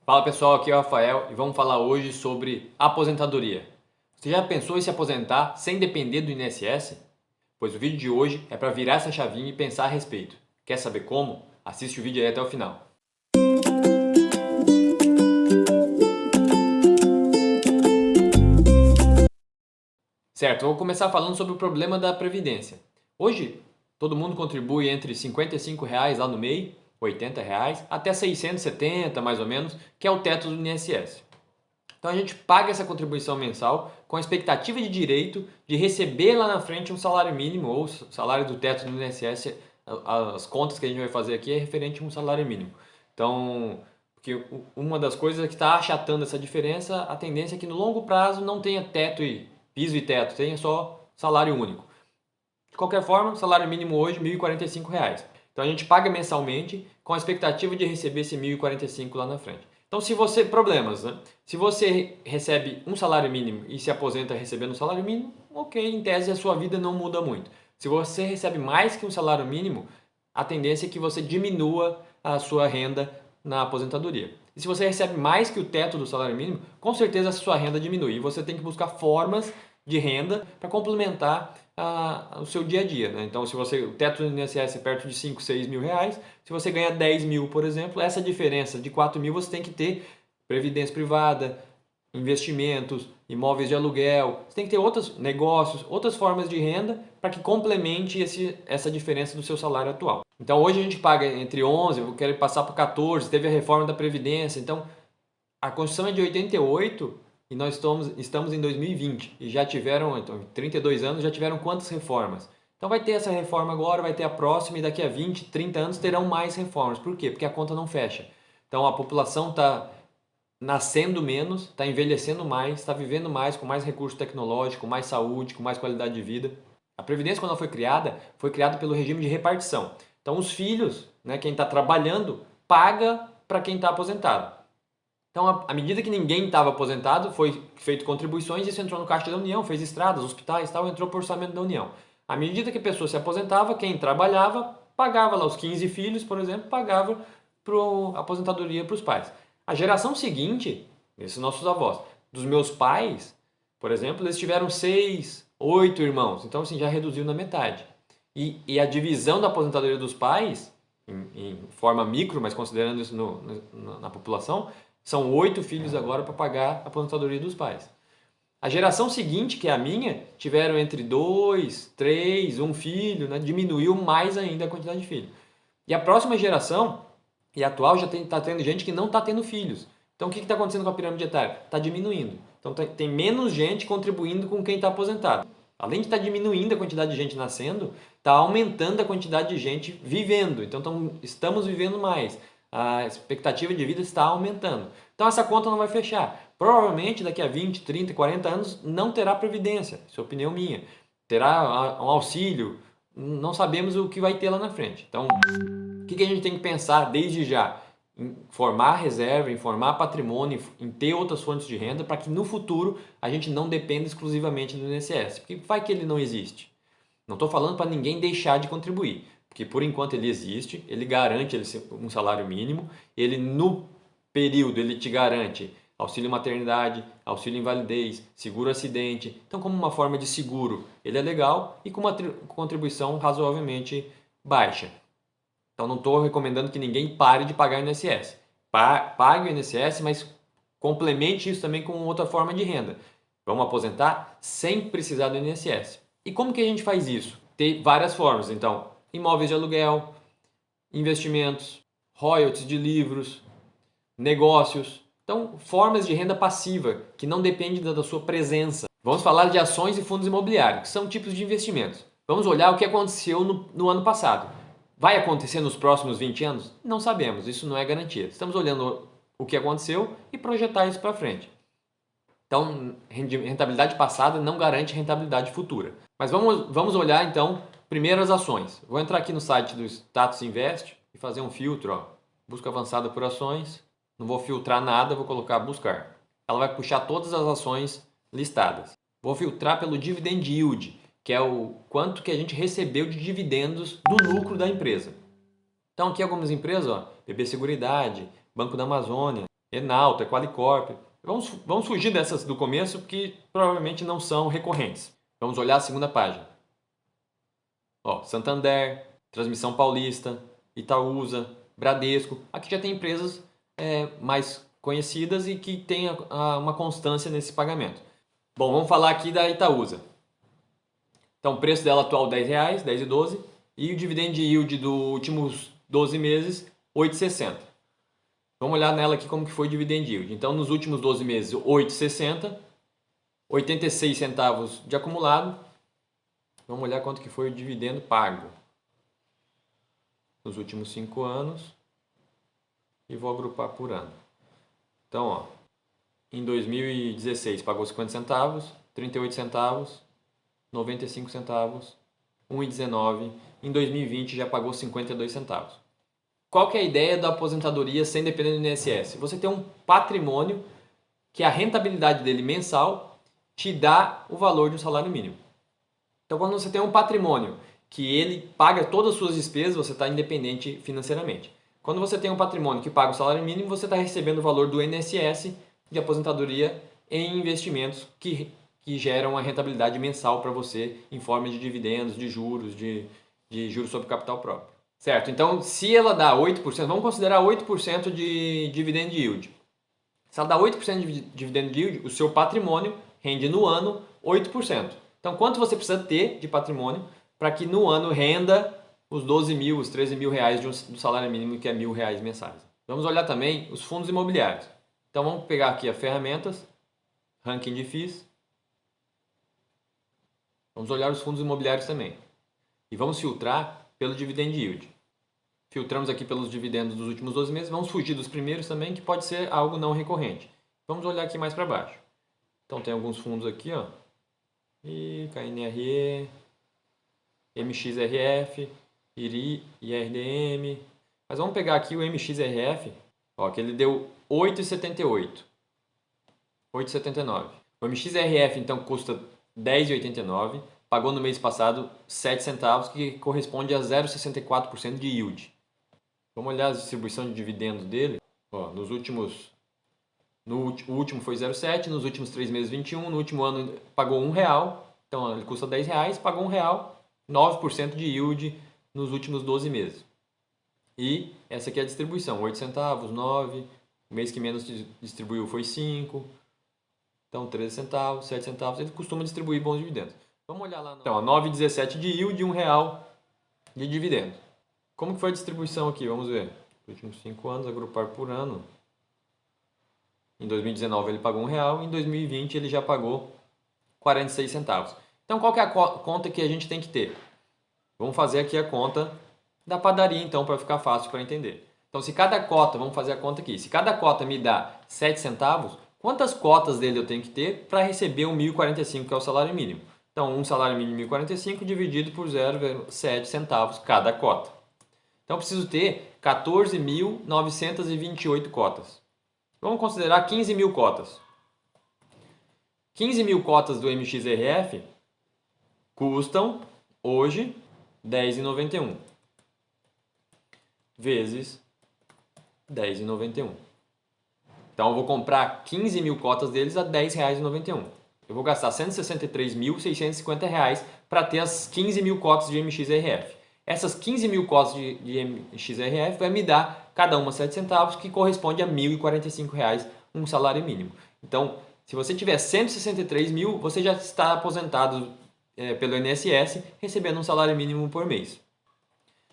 Fala pessoal, aqui é o Rafael e vamos falar hoje sobre aposentadoria. Você já pensou em se aposentar sem depender do INSS? Pois o vídeo de hoje é para virar essa chavinha e pensar a respeito. Quer saber como? Assiste o vídeo aí até o final. Certo, eu vou começar falando sobre o problema da Previdência. Hoje, todo mundo contribui entre R$ 55 lá no MEI, R$ 80, até 670 mais ou menos, que é o teto do INSS. Então a gente paga essa contribuição mensal com a expectativa de direito de receber lá na frente um salário mínimo ou salário do teto do INSS. As contas que a gente vai fazer aqui é referente a um salário mínimo. Então, porque uma das coisas que está achatando essa diferença, a tendência é que no longo prazo não tenha teto e piso e teto, tenha só salário único. De qualquer forma, o salário mínimo hoje é R$ 1.045. Então a gente paga mensalmente com a expectativa de receber esse 1.045 lá na frente. Então se você, problemas, né? Se você recebe um salário mínimo e se aposenta recebendo um salário mínimo, ok, em tese a sua vida não muda muito. Se você recebe mais que um salário mínimo, a tendência é que você diminua a sua renda na aposentadoria. E se você recebe mais que o teto do salário mínimo, com certeza a sua renda diminui. E você tem que buscar formas de renda para complementar o seu dia a dia. Né? Então, se você, o teto do INSS é perto de 5, 6 mil reais, se você ganha 10 mil, por exemplo, essa diferença de 4 mil você tem que ter previdência privada, investimentos, imóveis de aluguel, você tem que ter outros negócios, outras formas de renda para que complemente essa diferença do seu salário atual. Então hoje a gente paga entre 11, eu quero passar para 14, teve a reforma da Previdência, então a Constituição é de 88 e nós estamos em 2020 e já tiveram, então, 32 anos, já tiveram quantas reformas? Então vai ter essa reforma agora, vai ter a próxima e daqui a 20, 30 anos terão mais reformas. Por quê? Porque a conta não fecha. Então a população está nascendo menos, está envelhecendo mais, está vivendo mais, com mais recurso tecnológico, com mais saúde, com mais qualidade de vida. A Previdência, quando ela foi criada pelo regime de repartição. Então os filhos, né, quem está trabalhando, paga para quem está aposentado. Então, à medida que ninguém estava aposentado, foi feito contribuições e isso entrou no Caixa da União, fez estradas, hospitais, tal, entrou para o orçamento da União. À medida que a pessoa se aposentava, quem trabalhava pagava lá os 15 filhos, por exemplo, pagava a aposentadoria para os pais. A geração seguinte, esses nossos avós, dos meus pais, por exemplo, eles tiveram 6, 8 irmãos, então assim, já reduziu na metade. E a divisão da aposentadoria dos pais, em forma micro, mas considerando isso na população, são 8 filhos agora para pagar a aposentadoria dos pais. A geração seguinte, que é a minha, tiveram entre 2, 3, um filho, né? Diminuiu mais ainda a quantidade de filhos. E a próxima geração, e a atual, já está tendo gente que não está tendo filhos. Então o que está acontecendo com a pirâmide etária? Está diminuindo. Então tem menos gente contribuindo com quem está aposentado. Além de estar diminuindo a quantidade de gente nascendo, está aumentando a quantidade de gente vivendo. Então estamos vivendo mais. A expectativa de vida está aumentando. Então essa conta não vai fechar. Provavelmente daqui a 20, 30, 40 anos não terá previdência. Isso é opinião minha. Terá um auxílio. Não sabemos o que vai ter lá na frente. Então, o que a gente tem que pensar desde já? Em formar reserva, em formar patrimônio, em ter outras fontes de renda para que no futuro a gente não dependa exclusivamente do INSS. Porque vai que ele não existe. Não estou falando para ninguém deixar de contribuir, porque por enquanto ele existe, ele garante um salário mínimo, ele no período ele te garante auxílio maternidade, auxílio invalidez, seguro acidente. Então como uma forma de seguro ele é legal e com uma contribuição razoavelmente baixa. Então não estou recomendando que ninguém pare de pagar o INSS. Pague o INSS, mas complemente isso também com outra forma de renda. Vamos aposentar sem precisar do INSS. E como que a gente faz isso? Tem várias formas. Então, imóveis de aluguel, investimentos, royalties de livros, negócios. Então, formas de renda passiva que não dependem da sua presença. Vamos falar de ações e fundos imobiliários, que são tipos de investimentos. Vamos olhar o que aconteceu no ano passado. Vai acontecer nos próximos 20 anos? Não sabemos, isso não é garantia. Estamos olhando o que aconteceu e projetar isso para frente. Então, rentabilidade passada não garante rentabilidade futura. Mas vamos olhar então primeiro as ações. Vou entrar aqui no site do Status Invest e fazer um filtro. Ó. Busca avançada por ações. Não vou filtrar nada, vou colocar buscar. Ela vai puxar todas as ações listadas. Vou filtrar pelo Dividend Yield, que é o quanto que a gente recebeu de dividendos do lucro da empresa. Então aqui algumas empresas, ó, BB Seguridade, Banco da Amazônia, Enalta, Qualicorp. Vamos fugir dessas do começo, que provavelmente não são recorrentes. Vamos olhar a segunda página. Ó, Santander, Transmissão Paulista, Itaúsa, Bradesco. Aqui já tem empresas mais conhecidas e que têm uma constância nesse pagamento. Bom, vamos falar aqui da Itaúsa. Então, o preço dela atual R$ 10,00, 10,12, e o dividend yield dos últimos 12 meses, 8,60. Vamos olhar nela aqui como que foi o dividend yield. Então, nos últimos 12 meses, 8,60, 86 centavos de acumulado. Vamos olhar quanto que foi o dividendo pago nos últimos 5 anos e vou agrupar por ano. Então, ó, em 2016 pagou 50 centavos, 38 centavos, 95 centavos, 1,19. Em 2020 já pagou 52 centavos. Qual que é a ideia da aposentadoria sem depender do INSS? Você tem um patrimônio que a rentabilidade dele mensal te dá o valor de um salário mínimo. Então, quando você tem um patrimônio que ele paga todas as suas despesas, você está independente financeiramente. Quando você tem um patrimônio que paga o salário mínimo, você está recebendo o valor do INSS de aposentadoria em investimentos que geram a rentabilidade mensal para você em forma de dividendos, de juros sobre capital próprio. Certo? Então, se ela dá 8%, vamos considerar 8% de dividend yield. Se ela dá 8% de dividend yield, o seu patrimônio rende no ano 8%. Então, quanto você precisa ter de patrimônio para que no ano renda os 12 mil, os 13 mil reais do salário mínimo, que é R$ 1.000 mensais? Vamos olhar também os fundos imobiliários. Então, vamos pegar aqui as ferramentas, ranking de FIIs. Vamos olhar os fundos imobiliários também. E vamos filtrar pelo dividend yield. Filtramos aqui pelos dividendos dos últimos 12 meses. Vamos fugir dos primeiros também, que pode ser algo não recorrente. Vamos olhar aqui mais para baixo. Então, tem alguns fundos aqui, ó. KNRE, MXRF, IRI, IRDM. Mas vamos pegar aqui o MXRF, ó, que ele deu 8,78. 8,79. O MXRF, então, custa 10,89. Pagou no mês passado 7 centavos, que corresponde a 0,64% de yield. Vamos olhar a distribuição de dividendos dele. Ó, o último foi 0,7, nos últimos 3 meses 21, no último ano pagou R$1, então ele custa R$10, pagou R$1, 9% de yield nos últimos 12 meses. E essa aqui é a distribuição, 8 centavos, 9, o mês que menos distribuiu foi 5, então 13 centavos, 7 centavos, ele costuma distribuir bons dividendos. Vamos olhar lá. Então, 9,17 de yield e R$1 de dividendo. Como que foi a distribuição aqui? Vamos ver. Nos últimos 5 anos, agrupar por ano. Em 2019 ele pagou R$1, em 2020 ele já pagou 46 centavos. Então, qual que é a conta que a gente tem que ter? Vamos fazer aqui a conta da padaria, então, para ficar fácil para entender. Então, se cada cota, vamos fazer a conta aqui, se cada cota me dá 7 centavos, quantas cotas dele eu tenho que ter para receber o 1.045, que é o salário mínimo? Então, um salário mínimo de 1.045 dividido por 0,7 centavos cada cota. Então, eu preciso ter 14.928 cotas. Vamos considerar 15 mil cotas. 15 mil cotas do MXRF custam, hoje, R$10,91. Vezes R$10,91. Então, eu vou comprar 15 mil cotas deles a R$10,91. Eu vou gastar R$163.650 para ter as 15 mil cotas de MXRF. Essas 15 mil cotas de MXRF vai me dar cada uma 7 centavos, que corresponde a R$1.045, um salário mínimo. Então, se você tiver 163 mil, você já está aposentado pelo INSS, recebendo um salário mínimo por mês.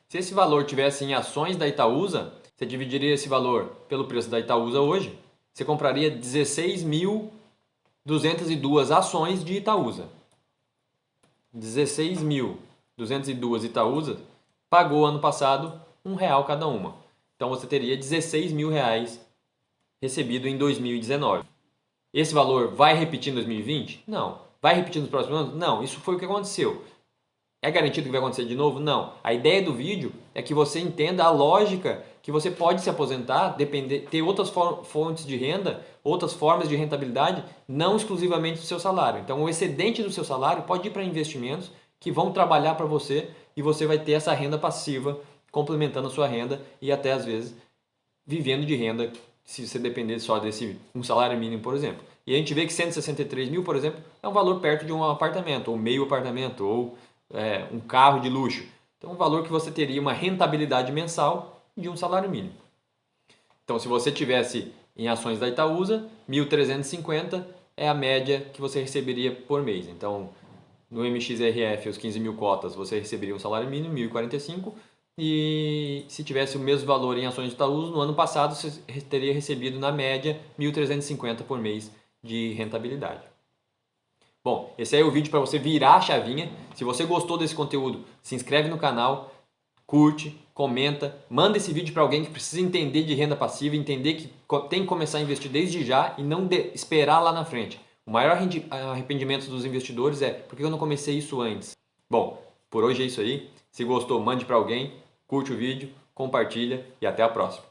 Se esse valor tivesse em ações da Itaúsa, você dividiria esse valor pelo preço da Itaúsa hoje, você compraria 16.202 ações de Itaúsa. 16.202 Itaúsa pagou ano passado R$1 cada uma. Então você teria 16 mil reais recebido em 2019. Esse valor vai repetir em 2020? Não. Vai repetir nos próximos anos? Não. Isso foi o que aconteceu. É garantido que vai acontecer de novo? Não. A ideia do vídeo é que você entenda a lógica que você pode se aposentar, ter outras fontes de renda, outras formas de rentabilidade, não exclusivamente do seu salário. Então o excedente do seu salário pode ir para investimentos que vão trabalhar para você e você vai ter essa renda passiva complementando a sua renda e até às vezes vivendo de renda se você depender só desse um salário mínimo, por exemplo. E a gente vê que 163 mil, por exemplo, é um valor perto de um apartamento, ou meio apartamento, ou um carro de luxo. Então, um valor que você teria uma rentabilidade mensal de um salário mínimo. Então, se você tivesse em ações da Itaúsa, 1.350 é a média que você receberia por mês. Então, no MXRF, os 15 mil cotas, você receberia um salário mínimo, 1.045. E se tivesse o mesmo valor em ações de Itaúsa, no ano passado você teria recebido, na média, 1.350 por mês de rentabilidade. Bom, esse aí é o vídeo para você virar a chavinha. Se você gostou desse conteúdo, se inscreve no canal, curte, comenta, manda esse vídeo para alguém que precisa entender de renda passiva, entender que tem que começar a investir desde já e não esperar lá na frente. O maior arrependimento dos investidores é: por que eu não comecei isso antes? Bom, por hoje é isso aí. Se gostou, mande para alguém, curte o vídeo, compartilha e até a próxima.